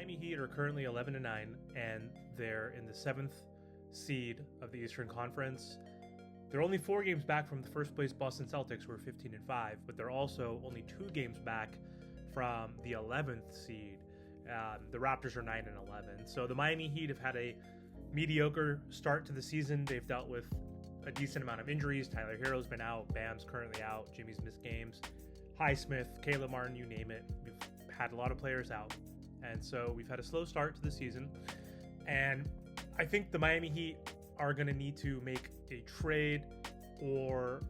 Miami Heat are currently 11-9, and they're in the 7th seed of the Eastern Conference. They're only 4 games back from the first place Boston Celtics, who are 15-5, but they're also only 2 games back from the 11th seed. The Raptors are 9-11. So the Miami Heat have had a mediocre start to the season. They've dealt with a decent amount of injuries. Tyler Herro's been out. Bam's currently out. Jimmy's missed games. Highsmith, Caleb Martin, you name it. We've had a lot of players out. And so we've had a slow start to the season. And I think the Miami Heat are going to need to make a trade or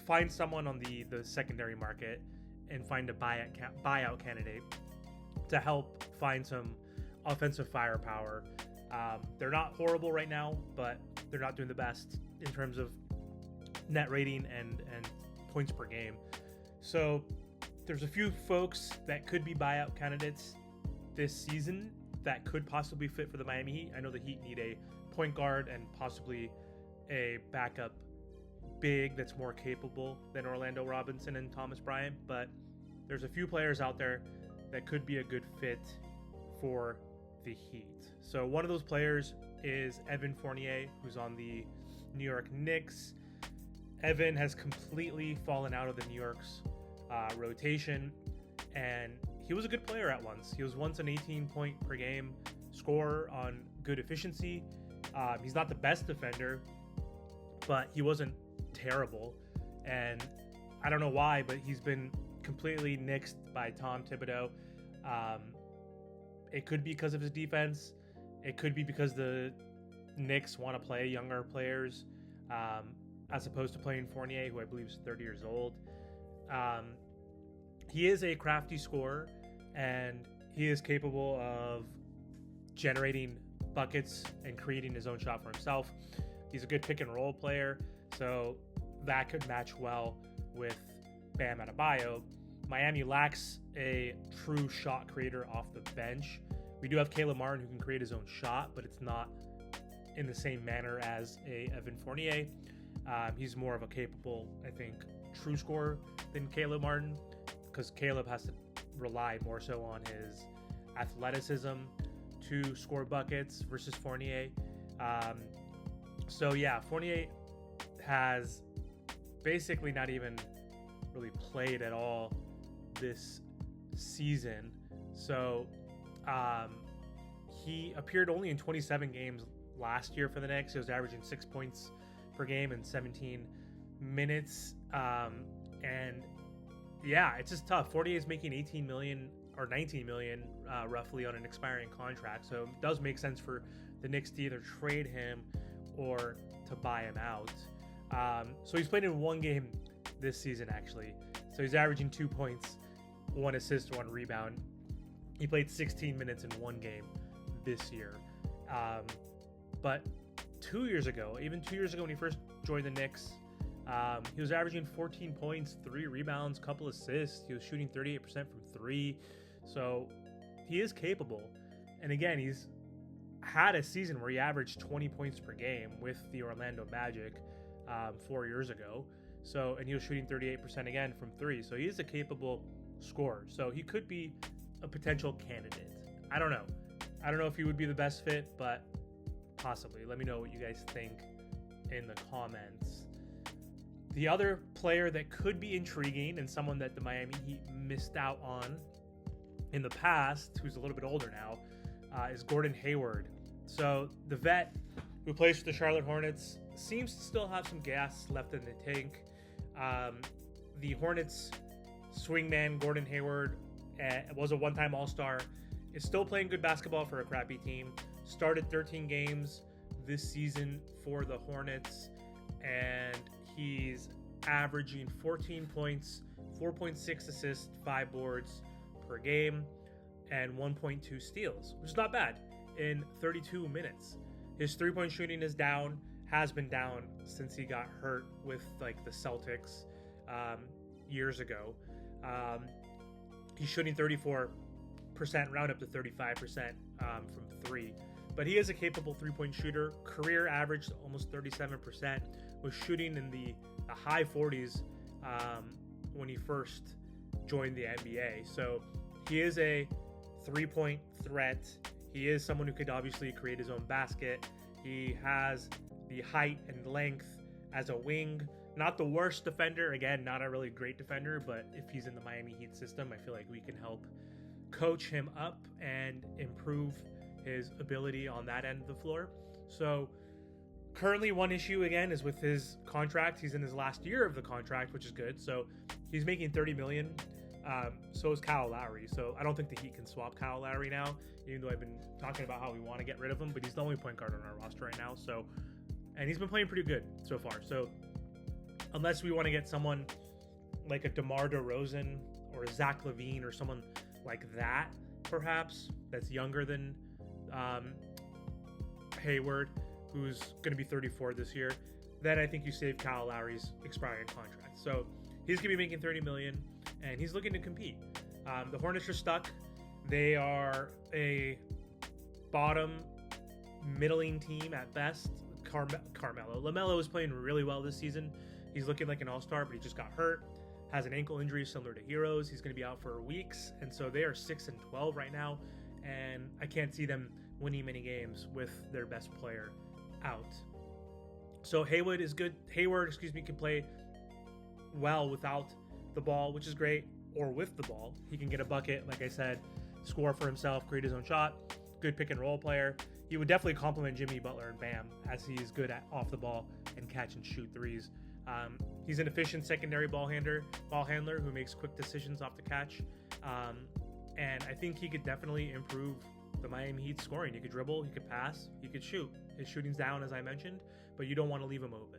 find someone on the secondary market and find a buyout candidate to help find some offensive firepower. They're not horrible right now, but they're not doing the best in terms of net rating and points per game. So there's a few folks that could be buyout candidates this season that could possibly fit for the Miami Heat. I know the Heat need a point guard and possibly a backup big that's more capable than Orlando Robinson and Thomas Bryant, but there's a few players out there that could be a good fit for the Heat. So one of those players is Evan Fournier, who's on the New York Knicks. Evan has completely fallen out of the New York's rotation, and he was a good player at once. He was once an 18-point per game scorer on good efficiency. He's not the best defender, but he wasn't terrible. And I don't know why, but he's been completely nixed by Tom Thibodeau. It could be because of his defense. It could be because the Knicks want to play younger players as opposed to playing Fournier, who I believe is 30 years old. He is a crafty scorer, and he is capable of generating buckets and creating his own shot for himself. He's a good pick and roll player, so that could match well with Bam Adebayo. Miami lacks a true shot creator off the bench. We do have Caleb Martin, who can create his own shot, but it's not in the same manner as a Evan Fournier. He's more of a capable, I think, true scorer than Caleb Martin, because Caleb has to rely more so on his athleticism to score buckets versus Fournier. So yeah, Fournier has basically not even really played at all this season. So he appeared only in 27 games last year for the Knicks. He was averaging 6 points per game in 17 minutes. And yeah, it's just tough. Fournier is making 18 million or 19 million roughly on an expiring contract. So it does make sense for the Knicks to either trade him or to buy him out. So he's played in 1 game this season, actually. So he's averaging 2 points, 1 assist, 1 rebound. He played 16 minutes in 1 game this year. But 2 years ago, even 2 years ago when he first joined the Knicks, he was averaging 14 points, 3 rebounds, couple assists. He was shooting 38% from 3. So he is capable. And again, he's had a season where he averaged 20 points per game with the Orlando Magic 4 years ago. So, and he was shooting 38% again from 3. So he is a capable scorer. So he could be a potential candidate. I don't know. I don't know if he would be the best fit, but possibly. Let me know what you guys think in the comments. The other player that could be intriguing and someone that the Miami Heat missed out on in the past, who's a little bit older now, is Gordon Hayward. So the vet who plays for the Charlotte Hornets seems to still have some gas left in the tank. The Hornets swingman Gordon Hayward was a one-time All-Star, is still playing good basketball for a crappy team. Started 13 games this season for the Hornets, and he's averaging 14 points, 4.6 assists, 5 boards per game, and 1.2 steals, which is not bad in 32 minutes. His three-point shooting is down, has been down since he got hurt with like the Celtics years ago. He's shooting 34%, round up to 35% from 3. But he is a capable three-point shooter. Career average almost 37%. Was shooting in the high 40s when he first joined the NBA. So he is a 3-point threat. He is someone who could obviously create his own basket. He has the height and length as a wing. Not the worst defender. Again, not a really great defender, but if he's in the Miami Heat system, I feel like we can help coach him up and improve his ability on that end of the floor. So currently one issue again is with his contract. He's in his last year of the contract, which is good. So he's making $30 million. So is Kyle Lowry. So I don't think the Heat can swap Kyle Lowry now, even though I've been talking about how we want to get rid of him, but he's the only point guard on our roster right now. So, and he's been playing pretty good so far. So unless we want to get someone like a DeMar DeRozan or a Zach LaVine or someone like that, perhaps, that's younger than Hayward, who's going to be 34 this year, then I think you save Kyle Lowry's expiring contract. So he's going to be making $30 million, and he's looking to compete. The Hornets are stuck. They are a bottom, middling team at best. Carmelo. LaMelo is playing really well this season. He's looking like an all-star, but he just got hurt. Has an ankle injury similar to Heroes. He's going to be out for weeks, and so they are 6-12 right now, and I can't see them winning many games with their best player out. So Hayward, can play well without the ball, which is great, or with the ball. He can get a bucket, like I said, score for himself, create his own shot. Good pick and roll player. He would definitely complement Jimmy Butler and Bam, as he's good at off the ball and catch and shoot threes. He's an efficient secondary ball handler who makes quick decisions off the catch. And I think he could definitely improve the Miami Heat scoring. He could dribble, he could pass, he could shoot. His shooting's down, as I mentioned, but you don't want to leave him open.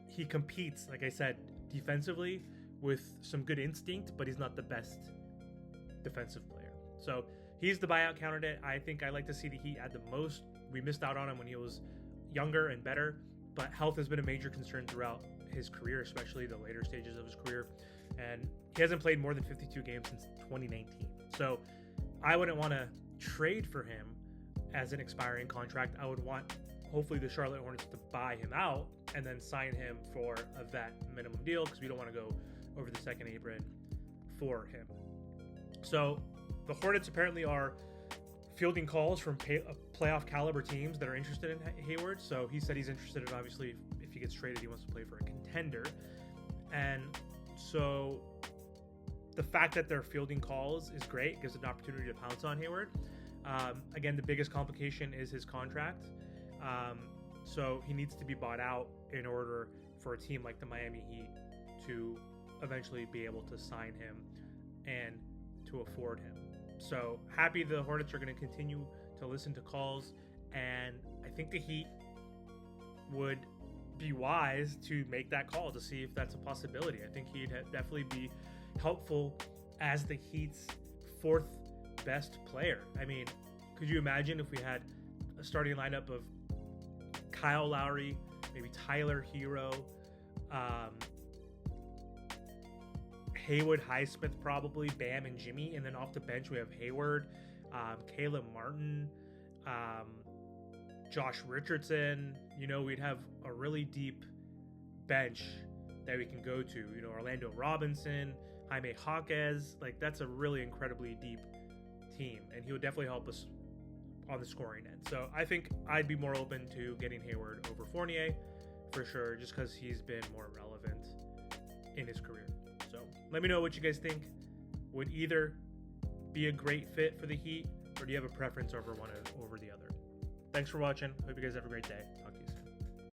He competes, like I said, defensively with some good instinct, but he's not the best defensive player. So he's the buyout candidate. I think I like to see the Heat add the most. We missed out on him when he was younger and better, but health has been a major concern throughout his career, especially the later stages of his career. And he hasn't played more than 52 games since 2019. So I wouldn't want to trade for him as an expiring contract. I would want, hopefully, the Charlotte Hornets to buy him out and then sign him for a vet minimum deal, because we don't want to go over the second apron for him. So the Hornets apparently are fielding calls from playoff caliber teams that are interested in Hayward. So he said he's interested in, obviously, if he gets traded, he wants to play for a contender. And so the fact that they're fielding calls is great. It gives an opportunity to pounce on Hayward. Again, the biggest complication is his contract. So he needs to be bought out in order for a team like the Miami Heat to eventually be able to sign him and to afford him. So happy the Hornets are going to continue to listen to calls, and I think the Heat would be wise to make that call to see if that's a possibility. I think he'd definitely be helpful as the Heat's fourth best player. I mean, could you imagine if we had a starting lineup of Kyle Lowry, maybe Tyler Hero, Haywood Highsmith, probably Bam and Jimmy, and then off the bench we have Hayward, Caleb Martin, Josh Richardson. You know, we'd have a really deep bench that we can go to. You know, Orlando Robinson, Jaime Jaquez. Like, that's a really incredibly deep team, and he would definitely help us on the scoring end. So I think I'd be more open to getting Hayward over Fournier for sure, just because he's been more relevant in his career. So let me know what you guys think. Would either be a great fit for the Heat, or do you have a preference over one over the other? Thanks for watching. Hope you guys have a great day. Talk to you soon.